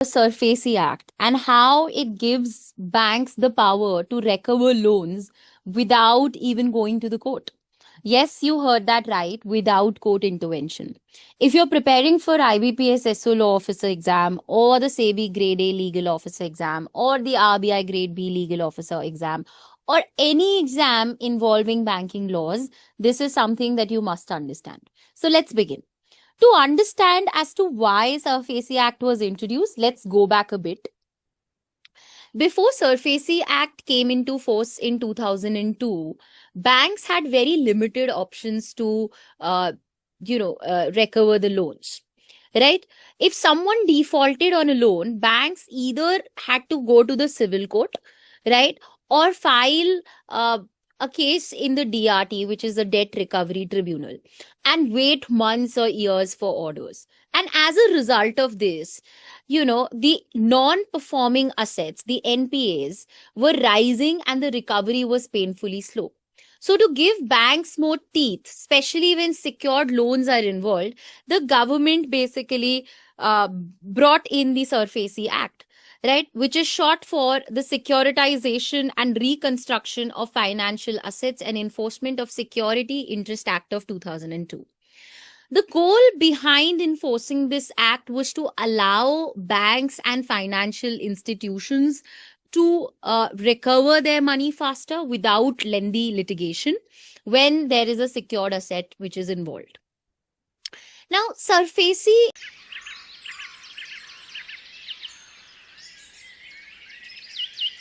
SARFAESI Act and how it gives banks the power to recover loans without even going to the court. Yes, you heard that right, without court intervention. If you're preparing for IBPS SO Law Officer exam or the SEBI Grade A Legal Officer exam or the RBI Grade B Legal Officer exam or any exam involving banking laws, this is something that you must understand. So let's begin. To understand as to why SARFAESI Act was introduced, let's go back a bit. Before SARFAESI Act came into force in 2002, banks had very limited options to, recover the loans. Right? If someone defaulted on a loan, banks either had to go to the civil court, right, or file a case in the DRT, which is the Debt Recovery Tribunal, and wait months or years for orders. And as a result of this, the non-performing assets, the NPAs, were rising and the recovery was painfully slow. So to give banks more teeth, especially when secured loans are involved, the government basically brought in the SARFAESI Act, right, which is short for the Securitization and Reconstruction of Financial Assets and Enforcement of Security Interest Act of 2002. The goal behind enforcing this act was to allow banks and financial institutions to recover their money faster without lengthy litigation when there is a secured asset which is involved. Now, SARFAESI